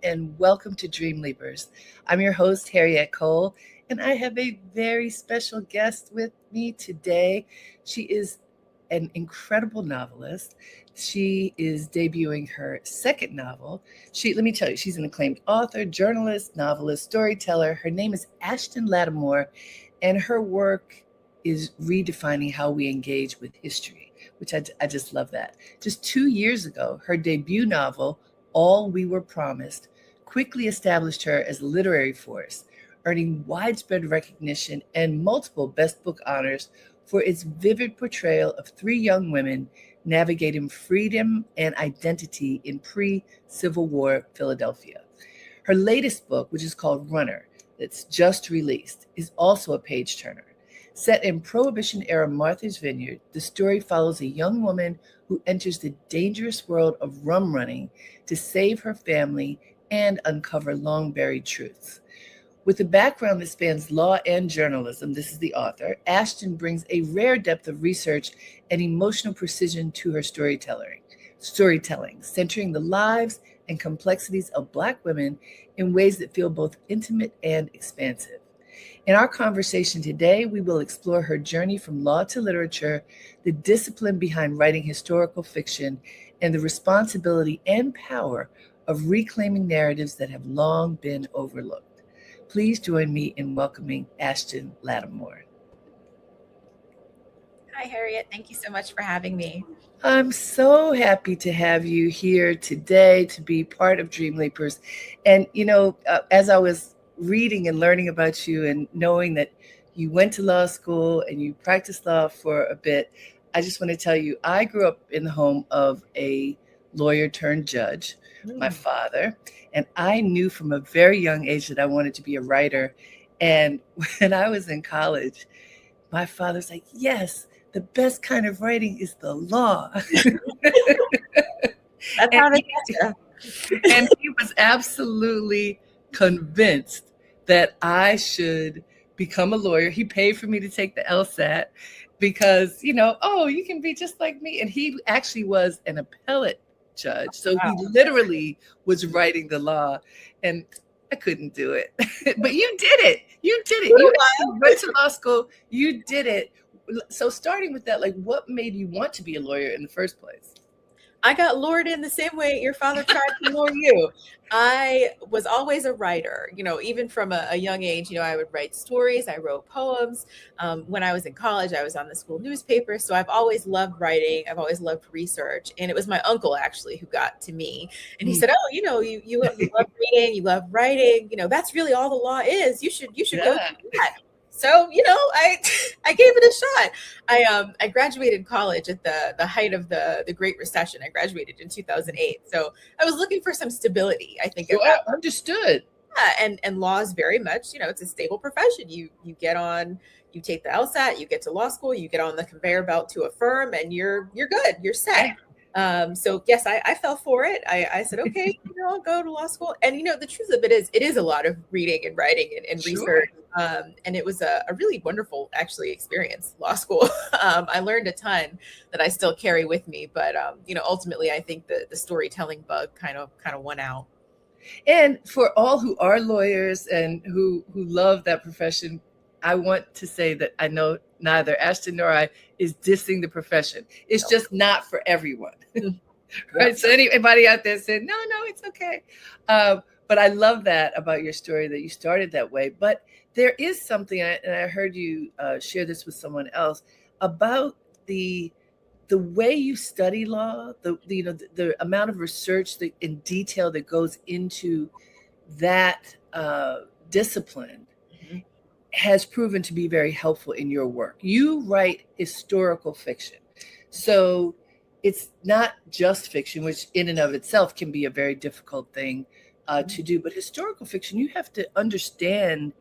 And welcome to Dream Leapers. I'm your host, Harriette Cole, and I have a very special guest with me today. She is an incredible novelist. She is debuting her second novel. Let me tell you, she's an acclaimed author, journalist, novelist, storyteller. Her name is Ashton Lattimore, and her work is redefining how we engage with history, which I just love that. Just 2 years ago, her debut novel, All We Were Promised, quickly established her as a literary force, earning widespread recognition and multiple Best Book honors for its vivid portrayal of 3 young women navigating freedom and identity in pre-Civil War Philadelphia. Her latest book, which is called Runner, that's just released, is also a page-turner. Set in Prohibition-era Martha's Vineyard, the story follows a young woman who enters the dangerous world of rum running to save her family and uncover long-buried truths. With a background that spans law and journalism, this is the author, Ashton brings a rare depth of research and emotional precision to her storytelling, centering the lives and complexities of Black women in ways that feel both intimate and expansive. In our conversation today, we will explore her journey from law to literature, the discipline behind writing historical fiction, and the responsibility and power of reclaiming narratives that have long been overlooked. Please join me in welcoming Ashton Lattimore. Hi, Harriette. Thank you so much for having me. I'm so happy to have you here today to be part of Dream Leapers. And, as I was reading and learning about you and knowing that you went to law school and you practiced law for a bit, I just want to tell you, I grew up in the home of a lawyer turned judge, my father, and I knew from a very young age that I wanted to be a writer. And when I was in college, my father's like, yes, the best kind of writing is the law. That's how they get you. And he was absolutely convinced that I should become a lawyer. He paid for me to take the LSAT because, you can be just like me. And he actually was an appellate judge. So He literally was writing the law, and I couldn't do it. But you did it. You went to law school. You did it. So starting with that, what made you want to be a lawyer in the first place? I got lured in the same way your father tried to lure you. I was always a writer, even from a young age. I would write stories. I wrote poems. When I was in college, I was on the school newspaper. So I've always loved writing. I've always loved research. And it was my uncle, actually, who got to me. And he said, oh, you love reading, you love writing. That's really all the law is. You should go do that. So, I gave it a shot. I graduated college at the height of the Great Recession. I graduated in 2008. So I was looking for some stability, I think. Understood. Yeah, and law is very much, it's a stable profession. You get on, you take the LSAT, you get to law school, you get on the conveyor belt to a firm, and you're good, you're set. So yes, I fell for it. I said, okay, I'll go to law school. And the truth of it is a lot of reading and writing and research. And it was a really wonderful, actually, experience, law school. I learned a ton that I still carry with me. But ultimately, I think the storytelling bug kind of won out. And for all who are lawyers and who love that profession, I want to say that I know neither Ashton nor I is dissing the profession. It's just not for everyone. Right? So anybody out there said, no, it's okay. But I love that about your story, that you started that way. But there is something, and I heard you share this with someone else, about the way you study law, the amount of research in detail that goes into that discipline has proven to be very helpful in your work. You write historical fiction. So it's not just fiction, which in and of itself can be a very difficult thing to do. But historical fiction, you have to understand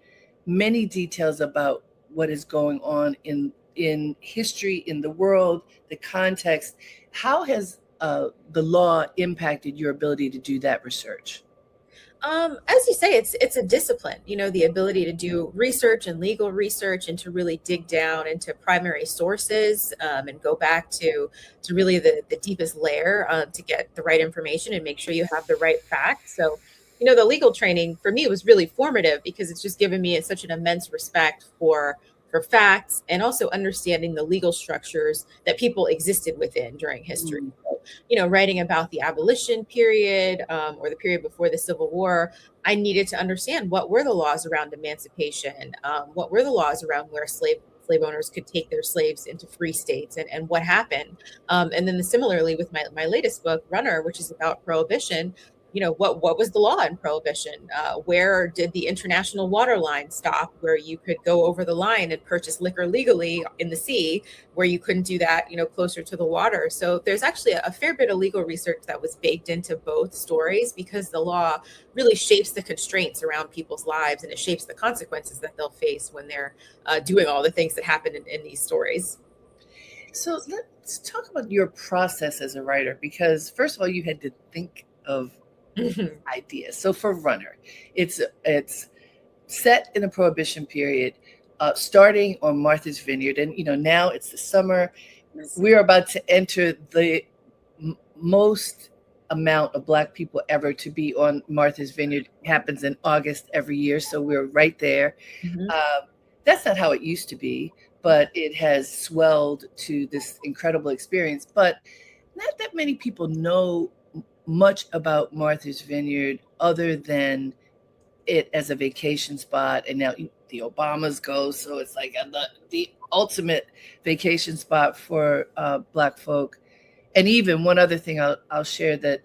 many details about what is going on in in history, in the world, the context. How has the law impacted your ability to do that research? As you say, it's a discipline, the ability to do research and legal research and to really dig down into primary sources, and go back to really the deepest layer, to get the right information and make sure you have the right facts. So, the legal training for me was really formative because it's just given me such an immense respect for facts and also understanding the legal structures that people existed within during history. Mm. So, writing about the abolition period, or the period before the Civil War, I needed to understand what were the laws around emancipation, what were the laws around where slave owners could take their slaves into free states, and what happened. And then similarly with my latest book, Runner, which is about prohibition. What was the law in prohibition? Where did the international water line stop, where you could go over the line and purchase liquor legally in the sea, where you couldn't do that, closer to the water? So there's actually a fair bit of legal research that was baked into both stories, because the law really shapes the constraints around people's lives, and it shapes the consequences that they'll face when they're doing all the things that happen in these stories. So let's talk about your process as a writer, because first of all, you had to think of ideas. So for Runner, it's set in a prohibition period, starting on Martha's Vineyard, and now it's the summer. We're about to enter the most amount of Black people ever to be on Martha's Vineyard. It happens in August every year, so we're right there. Mhm. That's not how it used to be, but it has swelled to this incredible experience. But not that many people know much about Martha's Vineyard other than it as a vacation spot. And now the Obamas go, so it's like the ultimate vacation spot for Black folk. And even one other thing I'll share, that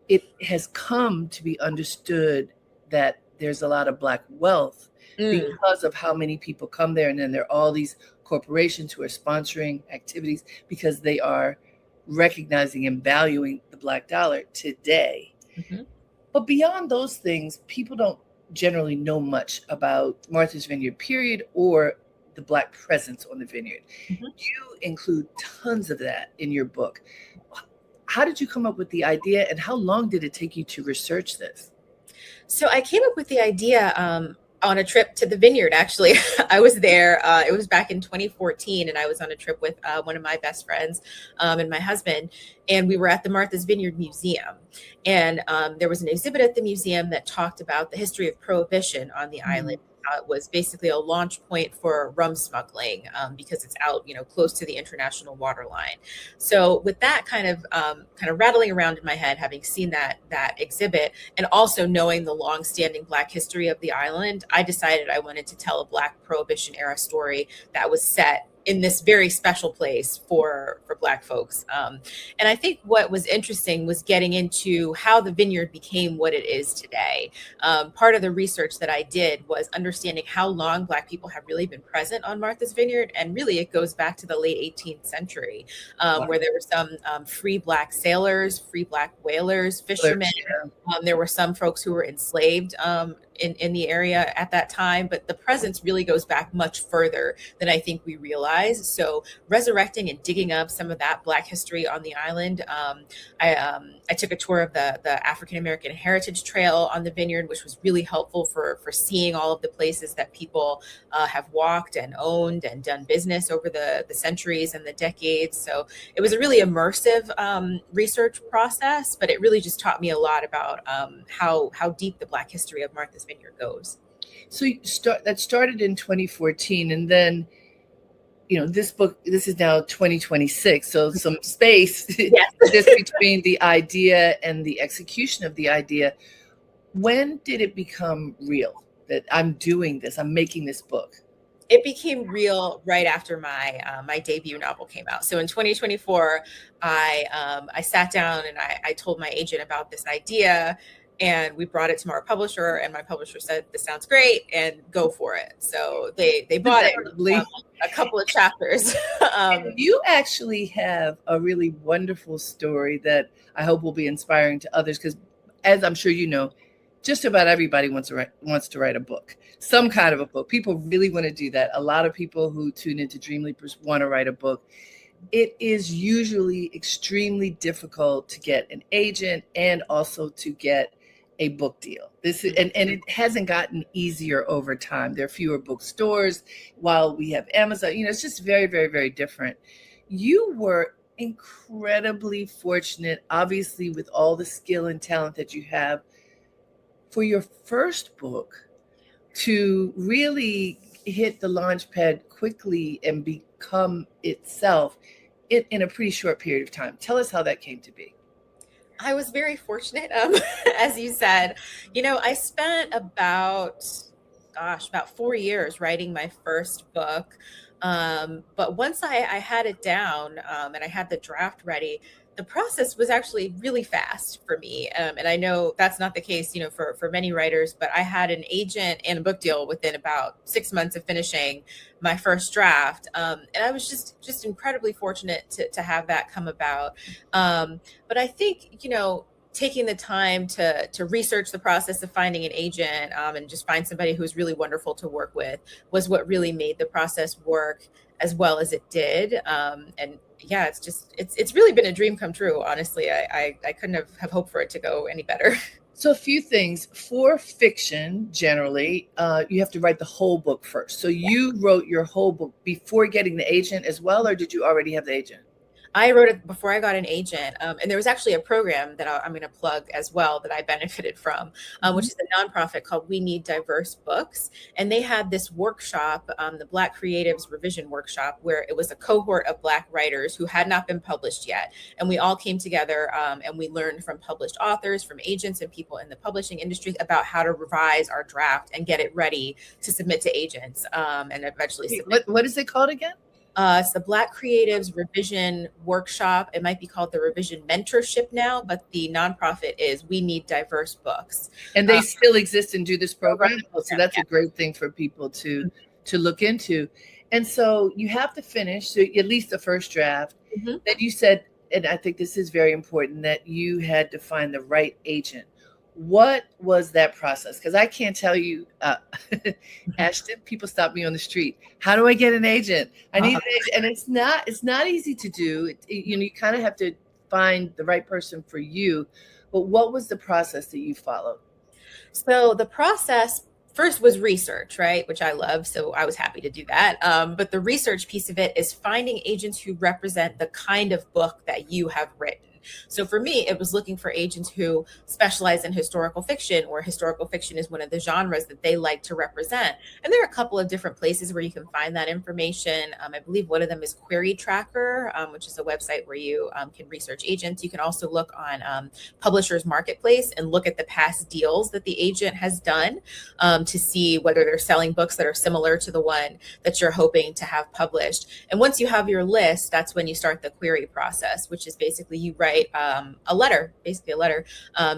it has come to be understood that there's a lot of Black wealth because of how many people come there. And then there are all these corporations who are sponsoring activities because they are recognizing and valuing the Black dollar today. Mm-hmm. But beyond those things, people don't generally know much about Martha's Vineyard period or the Black presence on the vineyard. Mm-hmm. You include tons of that in your book. How did you come up with the idea, and how long did it take you to research this? So I came up with the idea on a trip to the vineyard, actually. I was there. It was back in 2014, and I was on a trip with one of my best friends and my husband, and we were at the Martha's Vineyard Museum. And there was an exhibit at the museum that talked about the history of prohibition on the island. It was basically a launch point for rum smuggling, because it's out, close to the international water line. So with that kind of rattling around in my head, having seen that exhibit, and also knowing the long-standing Black history of the island, I decided I wanted to tell a Black Prohibition era story that was set in this very special place for Black folks. And I think what was interesting was getting into how the vineyard became what it is today. Part of the research that I did was understanding how long Black people have really been present on Martha's Vineyard. And really it goes back to the late 18th century, where there were some free Black sailors, free Black whalers, fishermen. There were some folks who were enslaved in the area at that time, but the presence really goes back much further than I think we realize. So resurrecting and digging up some of that Black history on the island. I took a tour of the African American Heritage Trail on the vineyard, which was really helpful for seeing all of the places that people have walked and owned and done business over the centuries and the decades. So it was a really immersive research process, but it really just taught me a lot about how deep the Black history of Martha's Vineyard goes. So that started in 2014, and then this is now 2026, so some space just between the idea and the execution of the idea. When did it become real that I'm doing this, I'm making this book? It became real right after my debut novel came out. So in 2024, I sat down and I told my agent about this idea, and we brought it to our publisher, and my publisher said, "This sounds great, and go for it." So they bought it, a couple of chapters. You actually have a really wonderful story that I hope will be inspiring to others, because as I'm sure you know, just about everybody wants to write a book, some kind of a book. People really want to do that. A lot of people who tune into Dream Leapers want to write a book. It is usually extremely difficult to get an agent and also to get a book deal. And it hasn't gotten easier over time. There are fewer bookstores while we have Amazon. It's just very, very, very different. You were incredibly fortunate, obviously, with all the skill and talent that you have, for your first book to really hit the launch pad quickly and become itself in a pretty short period of time. Tell us how that came to be. I was very fortunate, as you said. I spent about 4 years writing my first book. But once I had it down and I had the draft ready, the process was actually really fast for me. And I know that's not the case, for many writers, but I had an agent and a book deal within about 6 months of finishing my first draft. And I was just incredibly fortunate to have that come about. But I think, taking the time to research the process of finding an agent and just find somebody who's really wonderful to work with was what really made the process work as well as it did. And yeah, it's really been a dream come true. Honestly, I couldn't have hoped for it to go any better. So a few things. For fiction, generally, you have to write the whole book first. So you wrote your whole book before getting the agent as well, or did you already have the agent? I wrote it before I got an agent. And there was actually a program that I'm going to plug as well that I benefited from, which is a nonprofit called We Need Diverse Books. And they had this workshop, the Black Creatives Revision Workshop, where it was a cohort of Black writers who had not been published yet. And we all came together and we learned from published authors, from agents and people in the publishing industry about how to revise our draft and get it ready to submit to agents and eventually submit. What is it called again? It's the Black Creatives Revision Workshop. It might be called the Revision Mentorship now, but the nonprofit is We Need Diverse Books. And they still exist and do this program? So that's a great thing for people to look into. And so you have to finish at least the first draft. Then you said, and I think this is very important, that you had to find the right agent. What was that process? Because I can't tell you, Ashton, people stop me on the street. How do I get an agent? I need an agent. And it's not easy to do. You kind of have to find the right person for you. But what was the process that you followed? So the process first was research, right? Which I love. So I was happy to do that. But the research piece of it is finding agents who represent the kind of book that you have written. So for me, it was looking for agents who specialize in historical fiction, or historical fiction is one of the genres that they like to represent. And there are a couple of different places where you can find that information. I believe one of them is Query Tracker, which is a website where you can research agents. You can also look on Publishers Marketplace and look at the past deals that the agent has done to see whether they're selling books that are similar to the one that you're hoping to have published. And once you have your list, that's when you start the query process, which is basically you write a letter,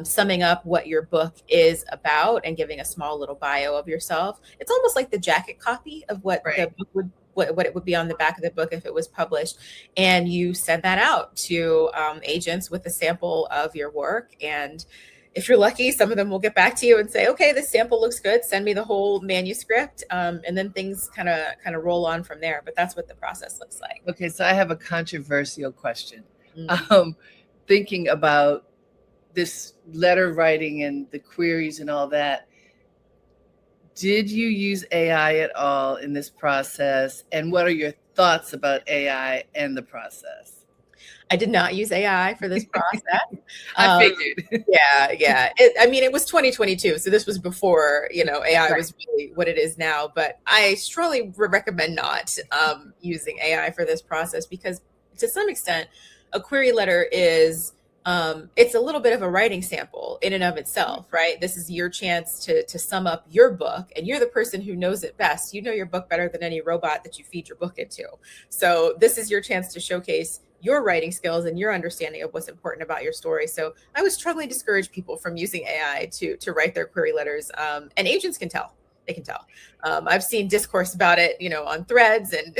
summing up what your book is about and giving a small little bio of yourself. It's almost like the jacket copy of what the book would, what it would be on the back of the book if it was published. And you send that out to agents with a sample of your work. And if you're lucky, some of them will get back to you and say, okay, this sample looks good. Send me the whole manuscript. And then things kind of roll on from there. But that's what the process looks like. Okay, so I have a controversial question. Thinking about this letter writing and the queries and all that, did you use AI at all in this process? And what are your thoughts about AI and the process? I did not use AI for this process. I figured. Yeah. It was 2022. So this was before, AI was really what it is now. But I strongly recommend not using AI for this process, because to some extent, a query letter is it's a little bit of a writing sample in and of itself, right? This is your chance to sum up your book, and you're the person who knows it best. You know your book better than any robot that you feed your book into. So this is your chance to showcase your writing skills and your understanding of what's important about your story. So I would strongly discourage people from using AI to write their query letters. And agents can tell. They can tell. I've seen discourse about it, on Threads and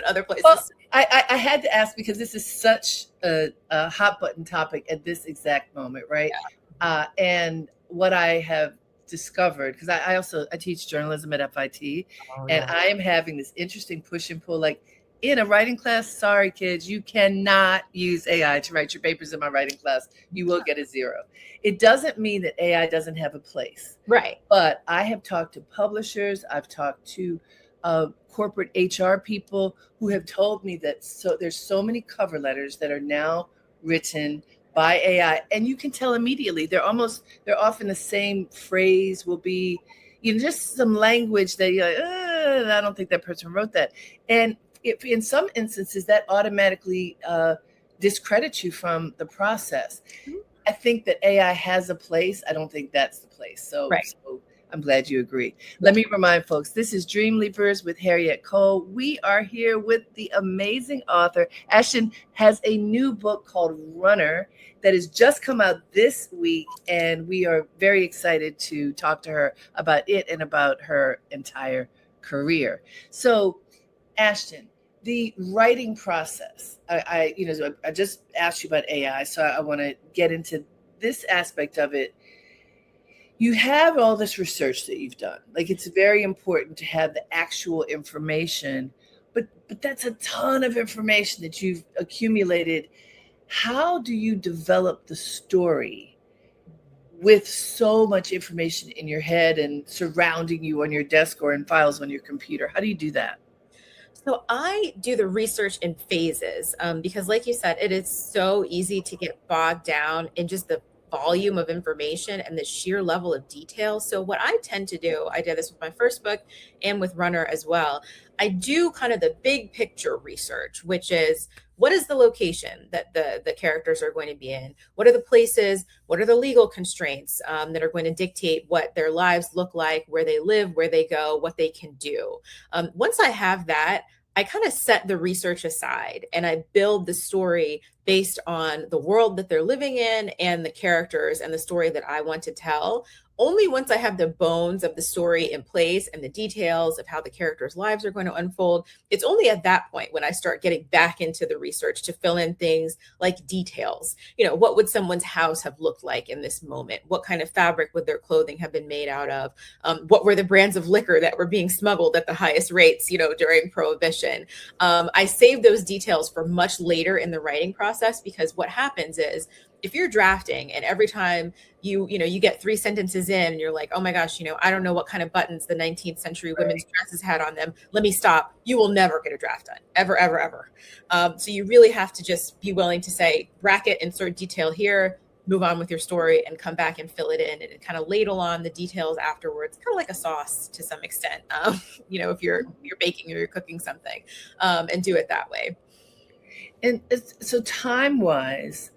other places. Well, I had to ask, because this is such a hot button topic at this exact moment, right? Yeah. And what I have discovered, because I teach journalism at FIT, Oh, and yeah. I am having this interesting push and pull. Like in a writing class, sorry kids, you cannot use AI to write your papers in my writing class. You will get a 0. It doesn't mean that AI doesn't have a place. Right. But I have talked to publishers, I've talked to corporate HR people who have told me that there's so many cover letters that are now written by AI, and you can tell immediately. They're often the same phrase will be, just some language that you're like, I don't think that person wrote that. And if in some instances that automatically discredits you from the process. I think that AI has a place. I don't think that's the place. So I'm glad you agree. Let me remind folks, this is Dream Leapers with Harriette Cole. We are here with the amazing author. Ashton has a new book called Runner that has just come out this week, and we are very excited to talk to her about it and about her entire career. So, Ashton, the writing process. I just asked you about AI, so I want to get into this aspect of it. You have all this research that you've done. Like, it's very important to have the actual information, but that's a ton of information that you've accumulated. How do you develop the story with so much information in your head and surrounding you on your desk or in files on your computer? How do you do that? So I do the research in phases because, like you said, it is so easy to get bogged down in just the volume of information and the sheer level of detail. So what I tend to do, I did this with my first book and with Runner as well. I do kind of the big picture research, which is, what is the location that the characters are going to be in? What are the places? What are the legal constraints that are going to dictate what their lives look like, where they live, where they go, what they can do? Once I have that, I kind of set the research aside and I build the story based on the world that they're living in and the characters and the story that I want to tell. Only once I have the bones of the story in place and the details of how the characters' lives are going to unfold, it's only at that point when I start getting back into the research to fill in things like details. What would someone's house have looked like in this moment? What kind of fabric would their clothing have been made out of? What were the brands of liquor that were being smuggled at the highest rates, during Prohibition? I save those details for much later in the writing process, because what happens is, if you're drafting and every time you get 3 sentences in and you're like, oh my gosh, I don't know what kind of buttons the 19th century women's dresses had on them, let me stop. You will never get a draft done, ever, ever, ever. So you really have to just be willing to say, bracket, insert detail here, move on with your story and come back and fill it in and kind of ladle on the details afterwards, kind of like a sauce to some extent, if you're baking or you're cooking something, and do it that way. And so time-wise,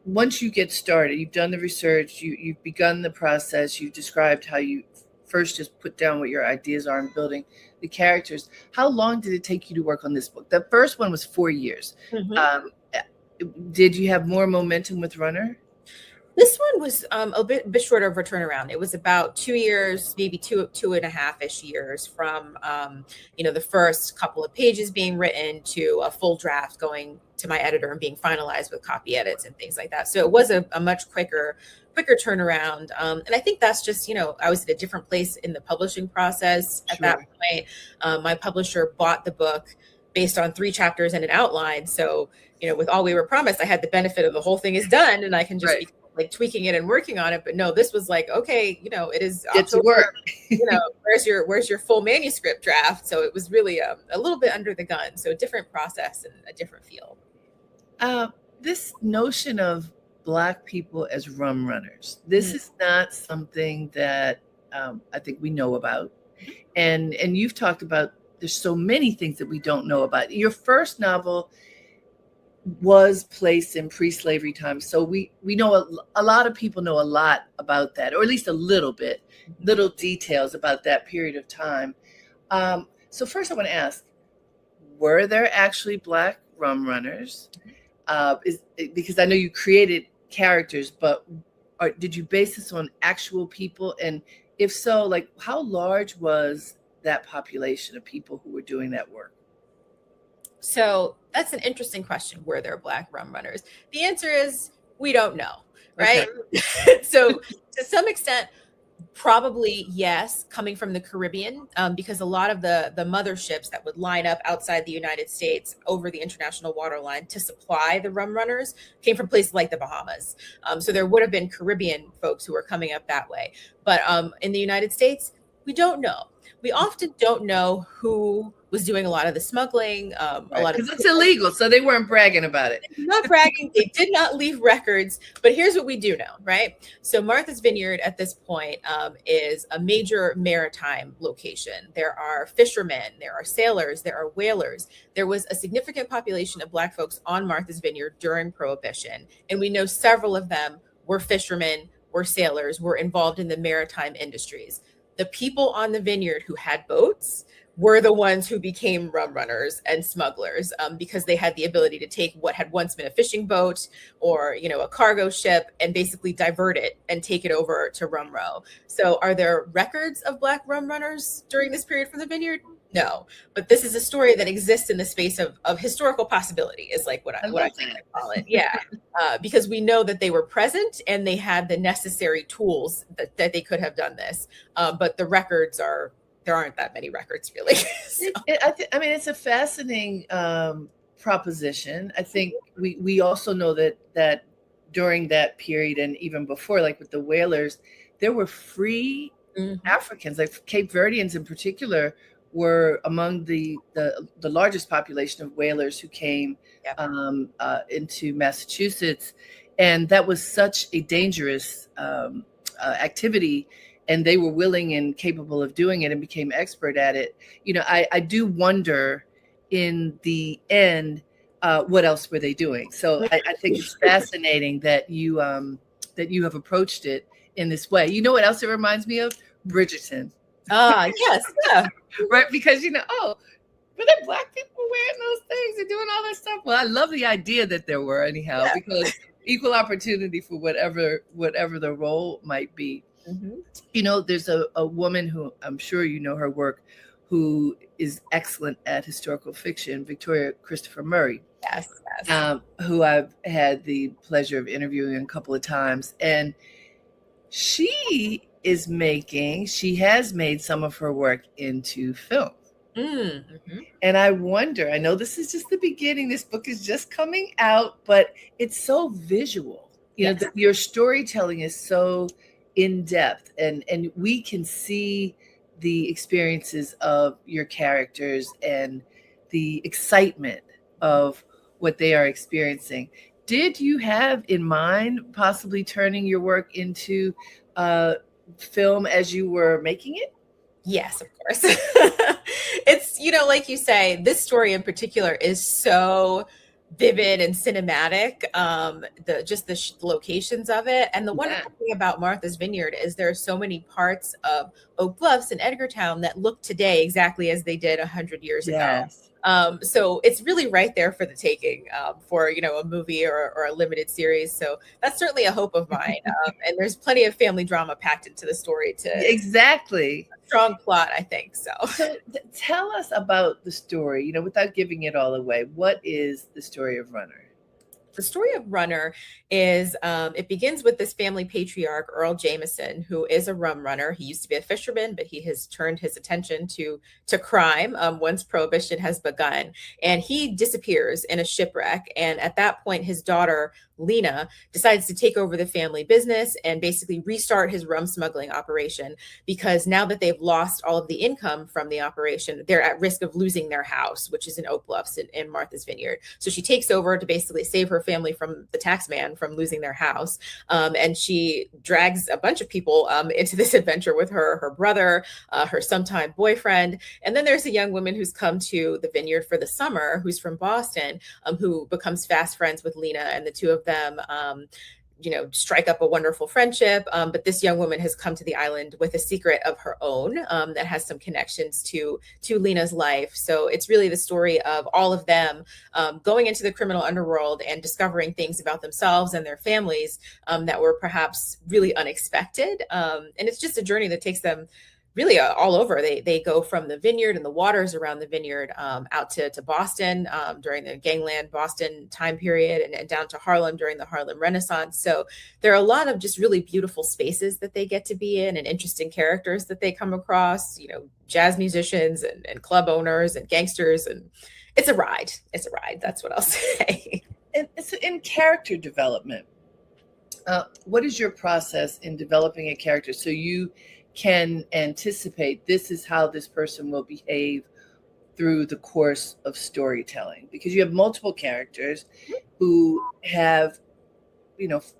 once you get started, you've done the research, you've begun the process, you've described how you first just put down what your ideas are and building the characters. How long did it take you to work on this book? The first one was 4 years. Mm-hmm. Did you have more momentum with Runner? This one was a bit shorter of a turnaround. It was about 2 years, maybe two and a half-ish years from, the first couple of pages being written to a full draft going to my editor and being finalized with copy edits and things like that. So it was a much quicker turnaround. And I think that's just, I was at a different place in the publishing process at that point. My publisher bought the book based on 3 chapters and an outline. So, with all we were promised, I had the benefit of the whole thing is done and I can just be like tweaking it and working on it. But no, this was like, okay, it is get to work. Where's your full manuscript draft? So it was really a little bit under the gun. So a different process and a different feel. This notion of Black people as rum runners, this is not something that I think we know about. And you've talked about, there's so many things that we don't know about. Your first novel was placed in pre-slavery times. So we know a lot of people know a lot about that, or at least a little bit, little details about that period of time. So first I want to ask, were there actually Black rum runners? Because I know you created characters, but did you base this on actual people? And if so, like, how large was that population of people who were doing that work? So that's an interesting question. Were there Black rum runners? The answer is we don't know, right? Okay. So to some extent, Probably yes, coming from the Caribbean, because a lot of the motherships that would line up outside the United States over the international waterline to supply the rum runners came from places like the Bahamas. So there would have been Caribbean folks who were coming up that way. But in the United States, we don't know. We often don't know who was doing a lot of the smuggling. A lot of Because it's illegal, so they weren't bragging about it. Not bragging. They did not leave records, but here's what we do know, right? So Martha's Vineyard at this point is a major maritime location. There are fishermen, there are sailors, there are whalers. There was a significant population of Black folks on Martha's Vineyard during Prohibition, and we know several of them were fishermen, were sailors, were involved in the maritime industries. The people on the vineyard who had boats were the ones who became rum runners and smugglers, because they had the ability to take what had once been a fishing boat or, you know, a cargo ship and basically divert it and take it over to Rum Row. So are there records of Black rum runners during this period from the vineyard? No, but this is a story that exists in the space of historical possibility, is like what I think I call it. Yeah, because we know that they were present and they had the necessary tools that they could have done this. But the records are, there aren't that many records really. So. I mean, it's a fascinating proposition. I think we also know that during that period and even before, like with the whalers, there were free Africans, like Cape Verdeans in particular, were among the largest population of whalers who came into Massachusetts. And that was such a dangerous activity. And they were willing and capable of doing it and became expert at it. You know, I do wonder in the end, what else were they doing? So I think it's fascinating that you have approached it in this way. You know what else it reminds me of? Bridgerton. Yes, yeah. Right, because you know, oh, were there Black people wearing those things and doing all that stuff? Well, I love the idea that there were anyhow, because equal opportunity for whatever the role might be. Mm-hmm. You know, there's a woman who I'm sure you know her work, who is excellent at historical fiction, Victoria Christopher Murray. Yes. Who I've had the pleasure of interviewing a couple of times, and she has made some of her work into film. Mm-hmm. And I wonder, I know this is just the beginning, this book is just coming out, but it's so visual. You know, your storytelling is so in depth, and we can see the experiences of your characters and the excitement of what they are experiencing. Did you have in mind possibly turning your work into film as you were making it? Yes, of course. It's, you know, like you say, this story in particular is so vivid and cinematic, the locations of it. And the wonderful thing about Martha's Vineyard is there are so many parts of Oak Bluffs and Edgartown that look today exactly as they did 100 years ago. So it's really right there for the taking, for, you know, a movie or a limited series. So that's certainly a hope of mine. And there's plenty of family drama packed into the story exactly. A strong plot, I think. So tell us about the story, you know, without giving it all away. What is the story of Runner? The story of Runner is, it begins with this family patriarch, Earl Jameson, who is a rum runner. He used to be a fisherman, but he has turned his attention to crime once Prohibition has begun. And he disappears in a shipwreck. And at that point, his daughter, Lena, decides to take over the family business and basically restart his rum smuggling operation, because now that they've lost all of the income from the operation, they're at risk of losing their house, which is in Oak Bluffs in Martha's Vineyard. So she takes over to basically save her family from the tax man from losing their house. And she drags a bunch of people into this adventure with her brother, her sometime boyfriend. And then there's a young woman who's come to the vineyard for the summer, who's from Boston, who becomes fast friends with Lena, and the two of them you know, strike up a wonderful friendship. But this young woman has come to the island with a secret of her own that has some connections to Lena's life. So it's really the story of all of them going into the criminal underworld and discovering things about themselves and their families that were perhaps really unexpected. And it's just a journey that takes them really all over. They go from the vineyard and the waters around the vineyard out to Boston during the gangland Boston time period, and down to Harlem during the Harlem Renaissance. So there are a lot of just really beautiful spaces that they get to be in, and interesting characters that they come across, jazz musicians and club owners and gangsters. And it's a ride. It's a ride. That's what I'll say. And it's in character development. What is your process in developing a character so you can anticipate this is how this person will behave through the course of storytelling? Because you have multiple characters who have,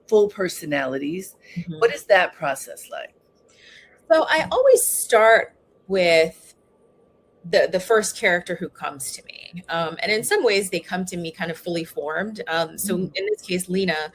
full personalities. Mm-hmm. What is that process like? So I always start with the first character who comes to me. And in some ways they come to me kind of fully formed. So in this case, Lena,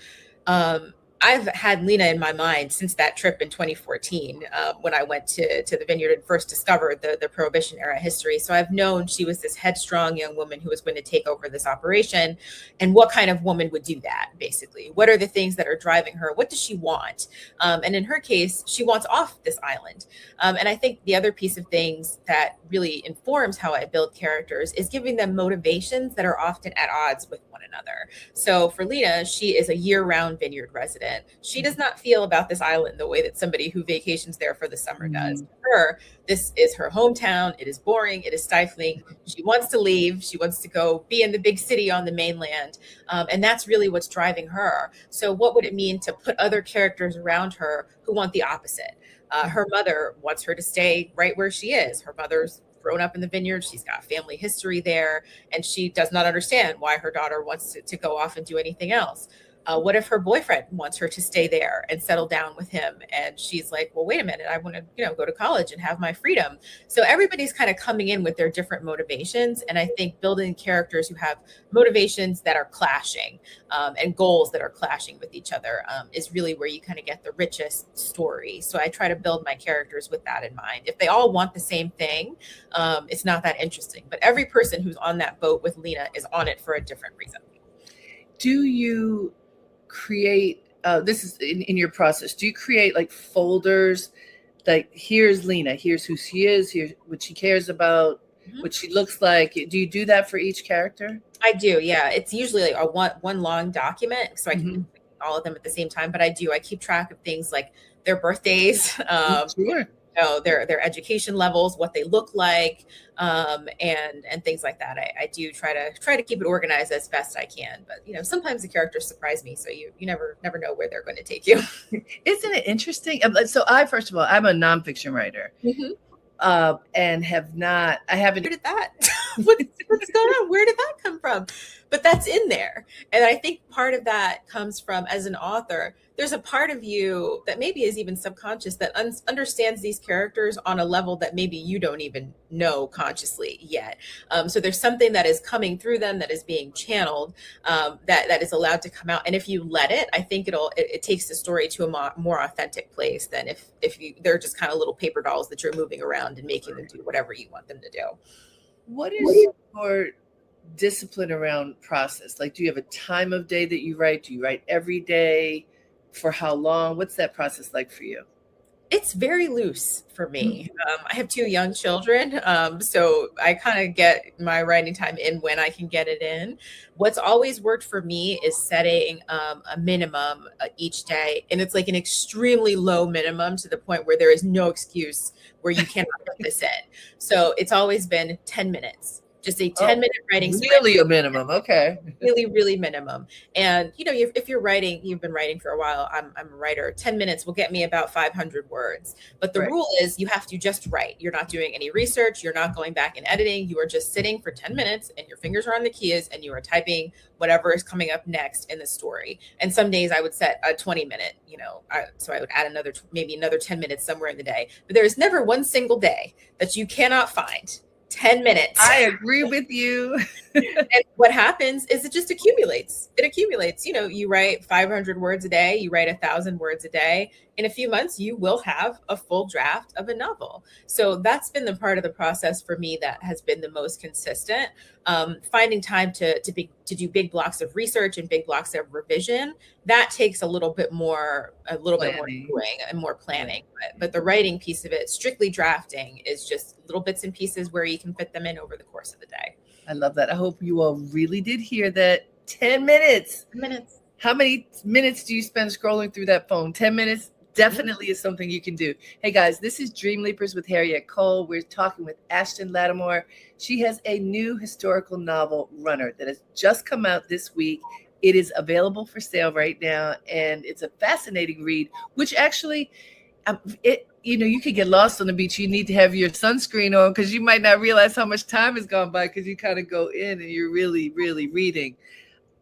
I've had Lena in my mind since that trip in 2014 when I went to the vineyard and first discovered the Prohibition era history. So I've known she was this headstrong young woman who was going to take over this operation. And what kind of woman would do that, basically? What are the things that are driving her? What does she want? And in her case, she wants off this island. And I think the other piece of things that really informs how I build characters is giving them motivations that are often at odds with one another. So for Lena, she is a year-round vineyard resident. She does not feel about this island the way that somebody who vacations there for the summer does. For her, this is her hometown. It is boring. It is stifling. She wants to leave. She wants to go be in the big city on the mainland. And that's really what's driving her. So what would it mean to put other characters around her who want the opposite? Her mother wants her to stay right where she is. Her mother's grown up in the vineyard. She's got family history there, and she does not understand why her daughter wants to go off and do anything else. What if her boyfriend wants her to stay there and settle down with him? And she's like, well, wait a minute, I want to, go to college and have my freedom. So everybody's kind of coming in with their different motivations. And I think building characters who have motivations that are clashing and goals that are clashing with each other is really where you kind of get the richest story. So I try to build my characters with that in mind. If they all want the same thing, it's not that interesting. But every person who's on that boat with Lena is on it for a different reason. Do you create this is in your process, do you create like folders, like here's Lena, here's who she is, here's what she cares about, what she looks like? Do you do that for each character? I do, yeah. It's usually like a one long document, so I can all of them at the same time, but I keep track of things like their birthdays, sure. Their education levels, what they look like, and things like that. I do try to keep it organized as best I can, but sometimes the characters surprise me, so you never know where they're going to take you. Isn't it interesting? So first of all, I'm a nonfiction writer, and I haven't. Where did that? What's going on? Where did that come from? But that's in there, and I think part of that comes from, as an author, there's a part of you that maybe is even subconscious that understands these characters on a level that maybe you don't even know consciously yet. So there's something that is coming through them that is being channeled, that is allowed to come out. And if you let it, I think it takes the story to a more authentic place than if they're just kind of little paper dolls that you're moving around and making them do whatever you want them to do. What is your discipline around process? Like, do you have a time of day that you write? Do you write every day? For how long? What's that process like for you? It's very loose for me. I have 2 young children, so I kind of get my writing time in when I can get it in. What's always worked for me is setting a minimum each day, and it's like an extremely low minimum to the point where there is no excuse where you cannot get this in. So it's always been 10 minutes. Just a 10-minute writing sprint. Really a minimum. Okay. Really, really minimum. And, if you're writing, you've been writing for a while, I'm a writer, 10 minutes will get me about 500 words. But the rule is you have to just write. You're not doing any research. You're not going back and editing. You are just sitting for 10 minutes and your fingers are on the keys and you are typing whatever is coming up next in the story. And some days I would set a 20-minute, so I would add maybe another 10 minutes somewhere in the day. But there is never one single day that you cannot find 10 minutes. I agree with you. And what happens is it just accumulates. It accumulates. You write 500 words a day, you write 1,000 words a day. In a few months, you will have a full draft of a novel. So that's been the part of the process for me that has been the most consistent. finding time to do big blocks of research and big blocks of revision, that takes a little bit more doing and more planning. But the writing piece of it, strictly drafting, is just little bits and pieces where you can fit them in over the course of the day. I love that. I hope you all really did hear that. 10 minutes. 10 minutes. How many minutes do you spend scrolling through that phone? 10 minutes definitely is something you can do. Hey guys, this is Dream Leapers with Harriette Cole. We're talking with Ashton Lattimore. She has a new historical novel, Runner, that has just come out this week. It is available for sale right now, and it's a fascinating read, which actually, you could get lost on the beach. You need to have your sunscreen on because you might not realize how much time has gone by because you kind of go in and you're really, really reading.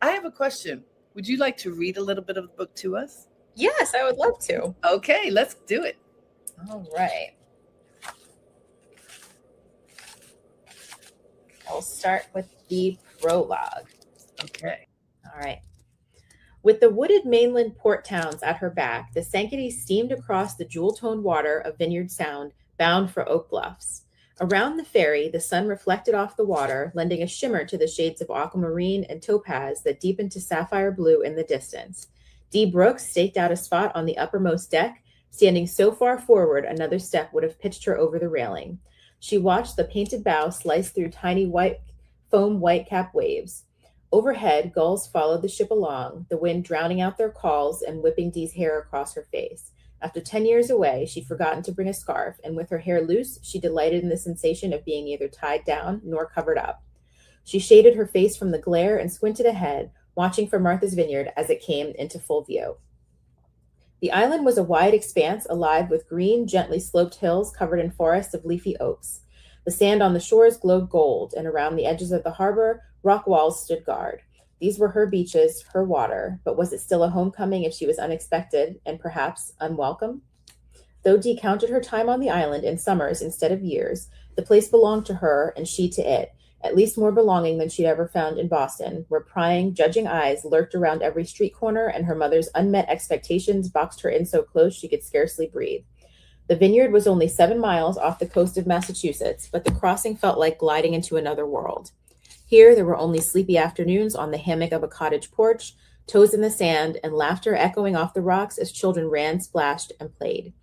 I have a question. Would you like to read a little bit of the book to us? Yes, I would love to. Okay, let's do it. All right. I'll start with the prologue. Okay. All right. With the wooded mainland port towns at her back, the Sankaty steamed across the jewel-toned water of Vineyard Sound, bound for Oak Bluffs. Around the ferry, the sun reflected off the water, lending a shimmer to the shades of aquamarine and topaz that deepened to sapphire blue in the distance. Dee Brooks staked out a spot on the uppermost deck. Standing so far forward, another step would have pitched her over the railing. She watched the painted bow slice through tiny foam whitecap waves. Overhead, gulls followed the ship along, the wind drowning out their calls and whipping Dee's hair across her face. After 10 years away, she'd forgotten to bring a scarf, and with her hair loose, she delighted in the sensation of being neither tied down nor covered up. She shaded her face from the glare and squinted ahead, watching for Martha's Vineyard as it came into full view. The island was a wide expanse alive with green, gently sloped hills covered in forests of leafy oaks. The sand on the shores glowed gold, and around the edges of the harbor, rock walls stood guard. These were her beaches, her water, but was it still a homecoming if she was unexpected and perhaps unwelcome? Though Dee counted her time on the island in summers instead of years, the place belonged to her and she to it, at least more belonging than she'd ever found in Boston, where prying, judging eyes lurked around every street corner and her mother's unmet expectations boxed her in so close she could scarcely breathe. The vineyard was only 7 miles off the coast of Massachusetts, but the crossing felt like gliding into another world. Here, there were only sleepy afternoons on the hammock of a cottage porch, toes in the sand, and laughter echoing off the rocks as children ran, splashed, and played.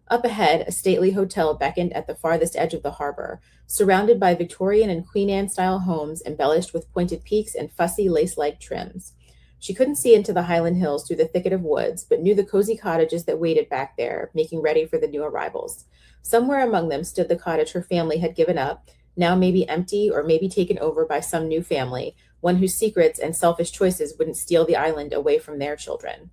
Up ahead, a stately hotel beckoned at the farthest edge of the harbor, surrounded by Victorian and Queen Anne-style homes embellished with pointed peaks and fussy lace-like trims. She couldn't see into the Highland Hills through the thicket of woods, but knew the cozy cottages that waited back there, making ready for the new arrivals. Somewhere among them stood the cottage her family had given up, now maybe empty or maybe taken over by some new family, one whose secrets and selfish choices wouldn't steal the island away from their children.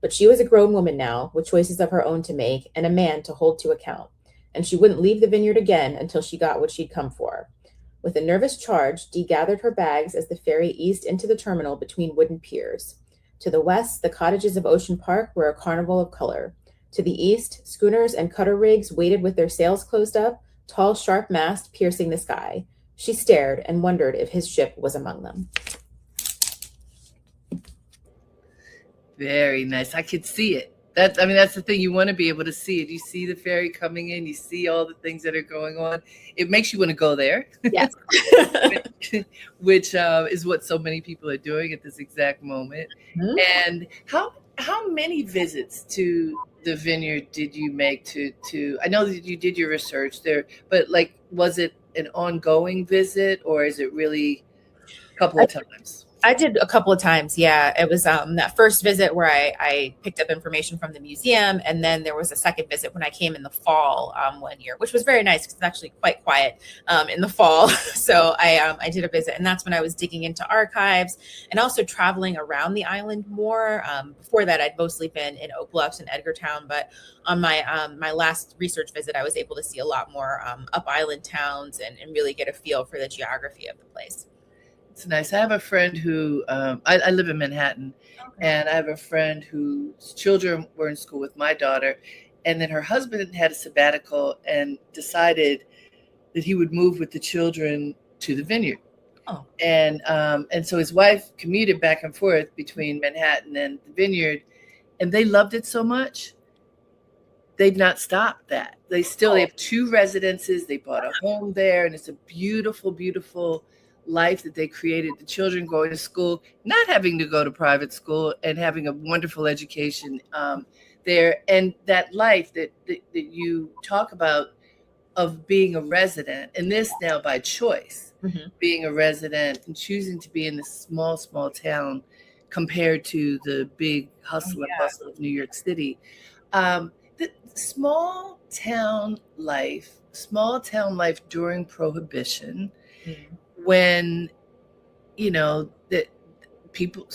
But she was a grown woman now, with choices of her own to make and a man to hold to account, and she wouldn't leave the vineyard again until she got what she'd come for. With a nervous charge, Dee gathered her bags as the ferry eased into the terminal between wooden piers. To the west, the cottages of Ocean Park were a carnival of color. To the east, schooners and cutter rigs waited with their sails closed up, tall, sharp masts piercing the sky. She stared and wondered if his ship was among them. Very nice. I could see it. That's the thing. You want to be able to see it. You see the ferry coming in. You see all the things that are going on. It makes you want to go there. Yes. which is what so many people are doing at this exact moment. Mm-hmm. And how many visits to the vineyard did you make to I know that you did your research there, but was it an ongoing visit or is it really a couple of times? I did a couple of times. Yeah. It was that first visit where I picked up information from the museum. And then there was a second visit when I came in the fall one year, which was very nice because it's actually quite quiet in the fall. So I did a visit, and that's when I was digging into archives and also traveling around the island more. Before that, I'd mostly been in Oak Bluffs and Edgartown, but on my last research visit, I was able to see a lot more up island towns and really get a feel for the geography of the place. It's nice. I have a friend who, I live in Manhattan, and I have a friend whose children were in school with my daughter, and then her husband had a sabbatical and decided that he would move with the children to the vineyard. Oh. And so his wife commuted back and forth between Manhattan and the vineyard, and they loved it so much, they've not stopped that. They have 2 residences. They bought a home there, and it's a beautiful, beautiful life that they created, the children going to school, not having to go to private school, and having a wonderful education there. And that life that you talk about of being a resident, and this now by choice, being a resident and choosing to be in this small town compared to the big hustle and bustle of New York City. The small town life during Prohibition, when, you know, that people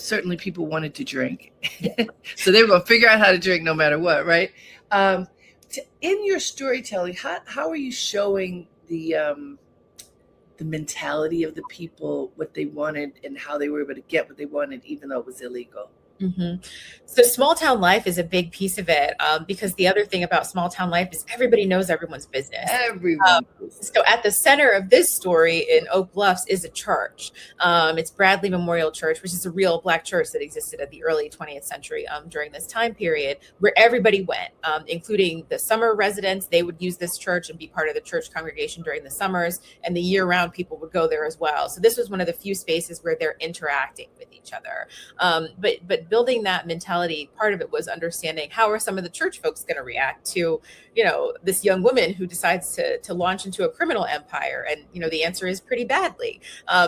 wanted to drink. So they were going to figure out how to drink no matter what, right? In your storytelling, how are you showing the mentality of the people, what they wanted, and how they were able to get what they wanted, even though it was illegal? So small town life is a big piece of it, because the other thing about small town life is everybody knows everyone's business. So at the center of this story in Oak Bluffs is a church. It's Bradley Memorial Church, which is a real Black church that existed at the early 20th century during this time period, where everybody went, including the summer residents. They would use this church and be part of the church congregation during the summers, and the year-round people would go there as well. So this was one of the few spaces where they're interacting with each other. But building that mentality, part of it was understanding how are some of the church folks going to react to, you know, this young woman who decides to launch into a criminal empire. And, you know, the answer is pretty badly.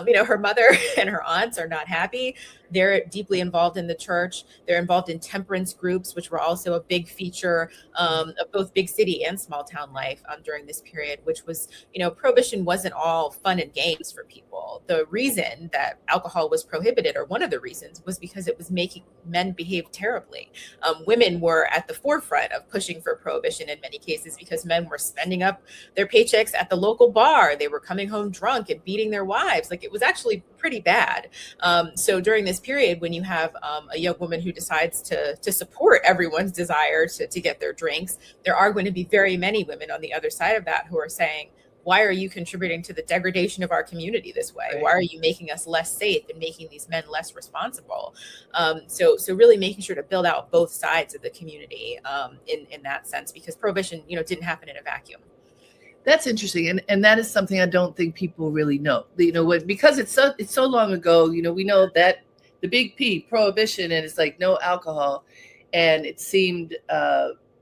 You know, her mother and her aunts are not happy. They're deeply involved in the church. They're involved in temperance groups, which were also a big feature of both big city and small town life during this period, which was, you know, Prohibition wasn't all fun and games for people. The reason that alcohol was prohibited, or one of the reasons, was because it was making men behave terribly. Women were at the forefront of pushing for Prohibition in many cases because men were spending up their paychecks at the local bar. They were coming home drunk and beating their wives. Like, it was actually pretty bad. So during this period, when you have a young woman who decides to support everyone's desire to get their drinks, there are going to be very many women on the other side of that who are saying, why are you contributing to the degradation of our community this way? Right. Why are you making us less safe and making these men less responsible? So really making sure to build out both sides of the community in that sense, because Prohibition, you know, didn't happen in a vacuum. That's interesting, and that is something I don't think people really know. You know what? Because it's so long ago. You know, we know that the big P, Prohibition, and it's like no alcohol, and it seemed.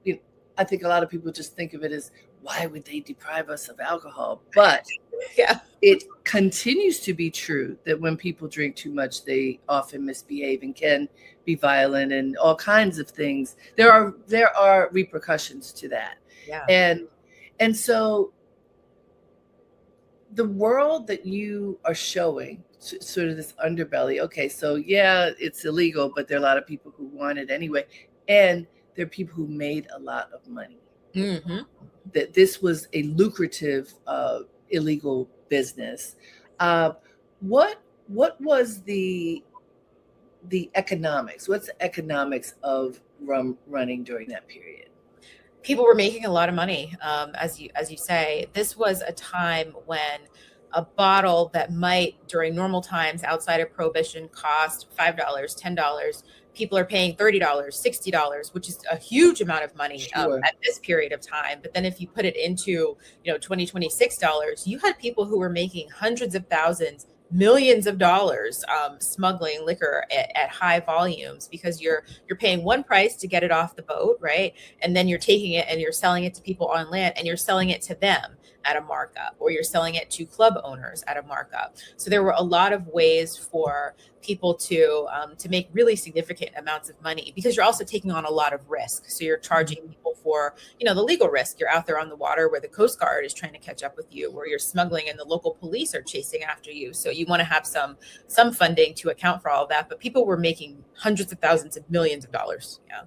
You know, I think a lot of people just think of it as, why would they deprive us of alcohol? But yeah, it continues to be true that when people drink too much, they often misbehave and can be violent and all kinds of things. There are repercussions to that. Yeah. And so the world that you are showing, sort of this underbelly, okay, so yeah, it's illegal, but there are a lot of people who want it anyway. And there are people who made a lot of money. That this was a lucrative illegal business. What was the economics? What's the economics of rum running during that period? People were making a lot of money, as you say. This was a time when a bottle that might, during normal times outside of Prohibition, cost $5, $10. People are paying $30, $60, which is a huge amount of money at this period of time. But then if you put it into, you know, $20, $26, you had people who were making hundreds of thousands, millions of dollars smuggling liquor at high volumes, because you're paying one price to get it off the boat, right? And then you're taking it and you're selling it to people on land, and you're selling it to them at a markup, or you're selling it to club owners at a markup. So there were a lot of ways for people to make really significant amounts of money, because you're also taking on a lot of risk. So you're charging people for, you know, the legal risk. You're out there on the water where the Coast Guard is trying to catch up with you, where you're smuggling and the local police are chasing after you. So you want to have some funding to account for all of that. But people were making hundreds of thousands of millions of dollars. Yeah.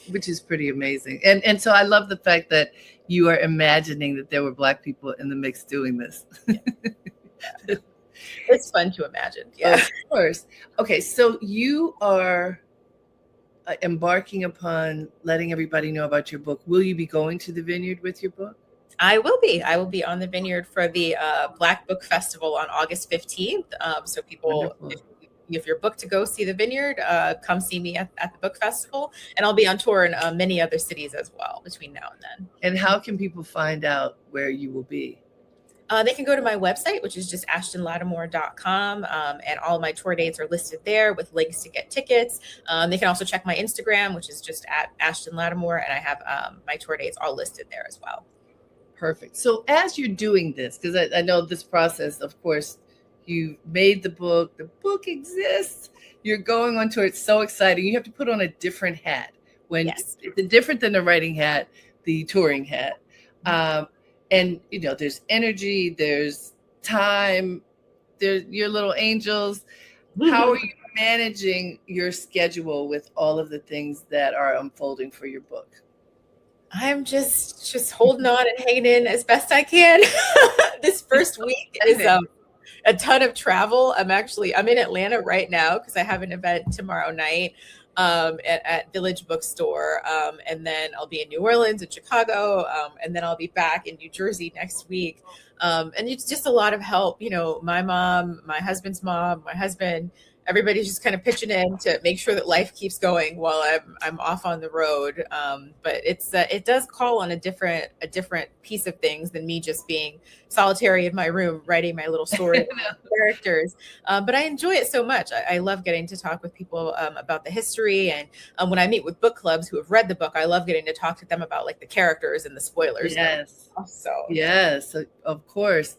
Which is pretty amazing. And so I love the fact that you are imagining that there were Black people in the mix doing this. Yeah. It's fun to imagine. Yeah, of course. Okay, so you are embarking upon letting everybody know about your book. Will you be going to the Vineyard with your book? I will be. I will be on the Vineyard for the Black Book Festival on August 15th. So people, if you're booked to go see the Vineyard, come see me at the book festival. And I'll be on tour in many other cities as well between now and then. And how can people find out where you will be? They can go to my website, which is just ashtonlattimore.com. And all of my tour dates are listed there with links to get tickets. They can also check my Instagram, which is just at Ashton Lattimore. And I have my tour dates all listed there as well. Perfect. So as you're doing this, because I know this process, of course, you made the book exists, you're going on tour. It's so exciting. You have to put on a different hat. It's different than the writing hat, the touring hat. And, there's energy, there's time, there's your little angels. How are you managing your schedule with all of the things that are unfolding for your book? I'm just holding on and hanging in as best I can. This first week is a ton of travel. I'm in Atlanta right now because I have an event tomorrow night at Village Bookstore. And then I'll be in New Orleans and Chicago. And then I'll be back in New Jersey next week. And it's just a lot of help. My mom, my husband's mom, my husband, everybody's just kind of pitching in to make sure that life keeps going while I'm off on the road. But it does call on a different piece of things than me just being solitary in my room writing my little story characters. But I enjoy it so much. I love getting to talk with people about the history, and when I meet with book clubs who have read the book, I love getting to talk to them about like the characters and the spoilers. Yes. Yes, of course.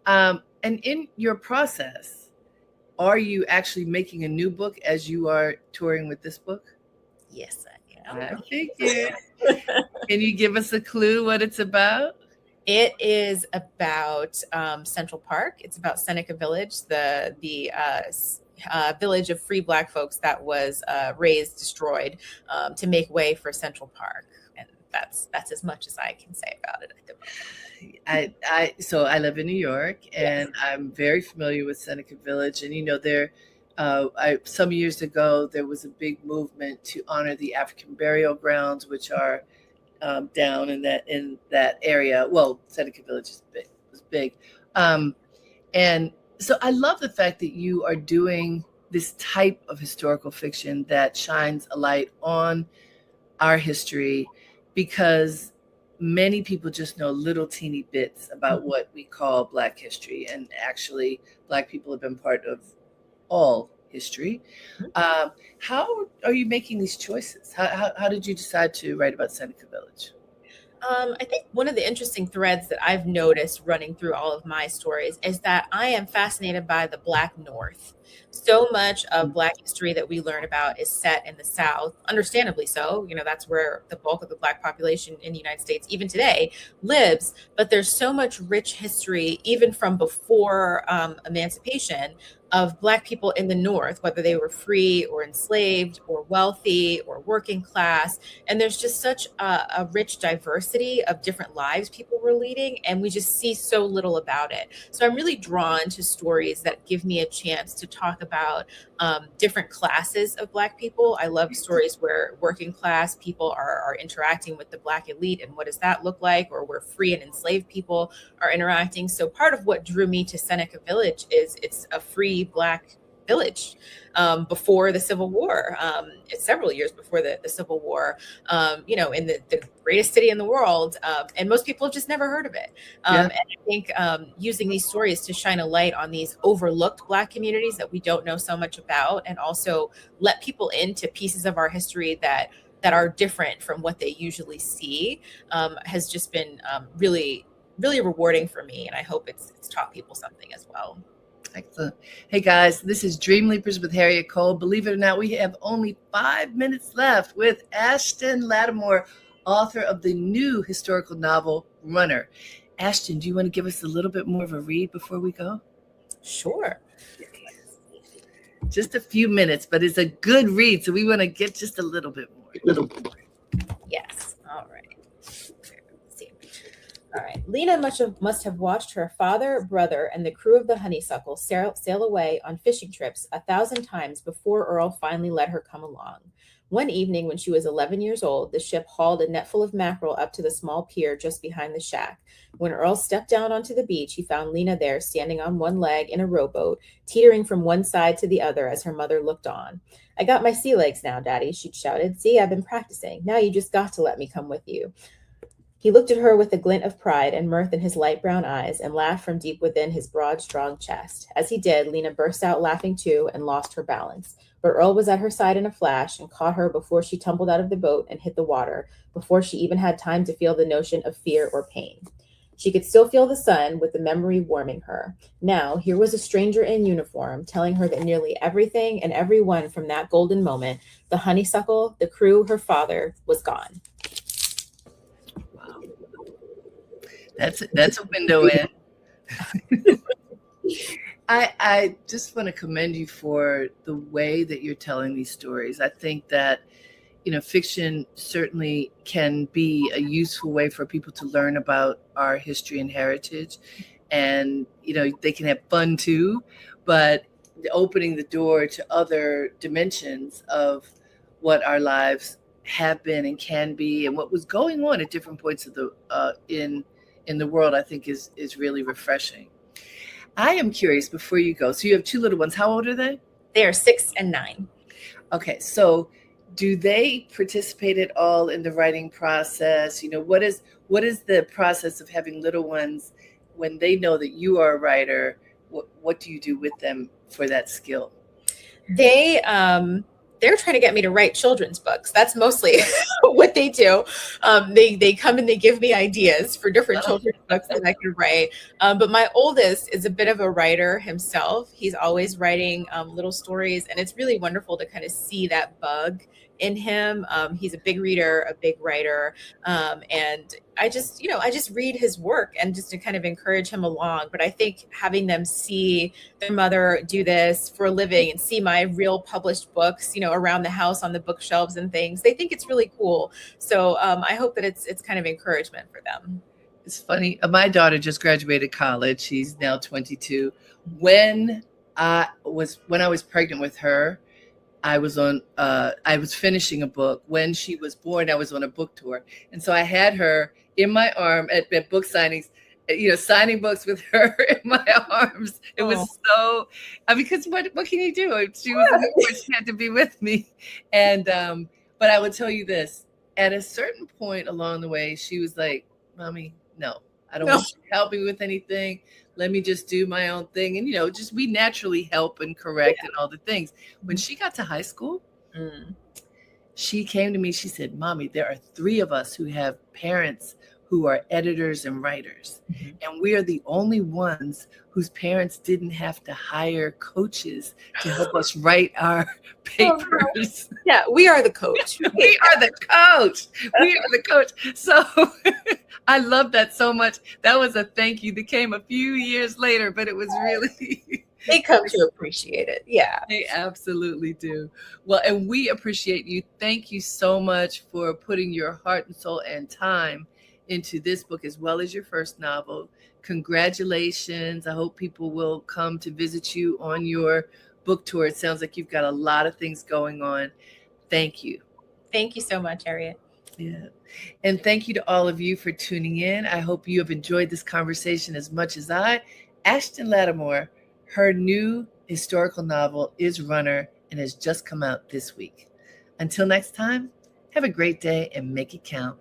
And in your process, are you actually making a new book as you are touring with this book? Yes, I am. I figured. Can you give us a clue what it's about? It is about Central Park. It's about Seneca Village, the village of free Black folks that was destroyed to make way for Central Park. And that's as much as I can say about it at the moment. So I live in New York, and yes, I'm very familiar with Seneca Village. And some years ago there was a big movement to honor the African burial grounds, which are down in that area. Well, Seneca Village was big, and so I love the fact that you are doing this type of historical fiction that shines a light on our history, because many people just know little teeny bits about what we call Black history. And actually, Black people have been part of all history. How are you making these choices? How did you decide to write about Seneca Village? I think one of the interesting threads that I've noticed running through all of my stories is that I am fascinated by the Black North. So much of Black history that we learn about is set in the South, understandably so. That's where the bulk of the Black population in the United States, even today, lives. But there's so much rich history, even from before emancipation, of Black people in the North, whether they were free or enslaved or wealthy or working class. And there's just such a rich diversity of different lives people were leading, and we just see so little about it. So I'm really drawn to stories that give me a chance to talk about different classes of Black people. I love stories where working class people are interacting with the Black elite, and what does that look like, or where free and enslaved people are interacting. So part of what drew me to Seneca Village is it's a free Black village before the Civil War. It's several years before the Civil War, in the greatest city in the world. And most people have just never heard of it. And I think using these stories to shine a light on these overlooked Black communities that we don't know so much about, and also let people into pieces of our history that are different from what they usually see, has just been really, really rewarding for me. And I hope it's taught people something as well. Excellent. Hey guys, this is Dream Leapers with Harriette Cole. Believe it or not, we have only 5 minutes left with Ashton Lattimore, author of the new historical novel, Runner. Ashton, do you want to give us a little bit more of a read before we go? Sure. Just a few minutes, but it's a good read, so we want to get just a little bit more. Yes. All right. All right. Lena must have watched her father, brother, and the crew of the Honeysuckle sail away on fishing trips 1,000 times before Earl finally let her come along. One evening when she was 11 years old, the ship hauled a net full of mackerel up to the small pier just behind the shack. When Earl stepped down onto the beach, he found Lena there standing on one leg in a rowboat, teetering from one side to the other as her mother looked on. "I got my sea legs now, Daddy," she shouted. "See, I've been practicing. Now you just got to let me come with you." He looked at her with a glint of pride and mirth in his light brown eyes and laughed from deep within his broad, strong chest. As he did, Lena burst out laughing too and lost her balance. But Earl was at her side in a flash and caught her before she tumbled out of the boat and hit the water, before she even had time to feel the notion of fear or pain. She could still feel the sun, with the memory warming her. Now, here was a stranger in uniform, telling her that nearly everything and everyone from that golden moment, the honeysuckle, the crew, her father, was gone. Wow. That's a window in. I just want to commend you for the way that you're telling these stories. I think that, fiction certainly can be a useful way for people to learn about our history and heritage. And, they can have fun too, but opening the door to other dimensions of what our lives have been and can be, and what was going on at different points of the in the world, I think is really refreshing. I am curious before you go. So you have two little ones. How old are they? They are 6 and 9. Okay. So do they participate at all in the writing process? What is the process of having little ones when they know that you are a writer? What do you do with them for that skill? They're trying to get me to write children's books. That's mostly what they do. They come and they give me ideas for different children's books that I can write. But my oldest is a bit of a writer himself. He's always writing little stories, and it's really wonderful to kind of see that bug in him. He's a big reader, a big writer, and I just read his work and just to kind of encourage him along. But I think having them see their mother do this for a living and see my real published books, around the house on the bookshelves and things, they think it's really cool. So I hope that it's kind of encouragement for them. It's funny. My daughter just graduated college. She's now 22. When I was pregnant with her, I was finishing a book. When she was born, I was on a book tour. And so I had her in my arm at book signings, signing books with her in my arms. It was so, because what can you do? She was she had to be with me. And, but I would tell you this, at a certain point along the way, she was like, Mommy, no, I don't want you to help me with anything. Let me just do my own thing. And, just we naturally help and correct and all the things. When she got to high school, she came to me, she said, Mommy, there are 3 of us who have parents who are editors and writers. And we are the only ones whose parents didn't have to hire coaches to help us write our papers. Yeah, we are the coach. We are the coach. We are the coach. So I love that so much. That was a thank you that came a few years later, but it was really... They come to appreciate it. Yeah. They absolutely do. Well, and we appreciate you. Thank you so much for putting your heart and soul and time into this book as well as your first novel. Congratulations. I hope people will come to visit you on your book tour. It sounds like you've got a lot of things going on. Thank you. Thank you so much, Harriette. Yeah. And thank you to all of you for tuning in. I hope you have enjoyed this conversation as much as I. Ashton Lattimore, her new historical novel is Runner and has just come out this week. Until next time, have a great day and make it count.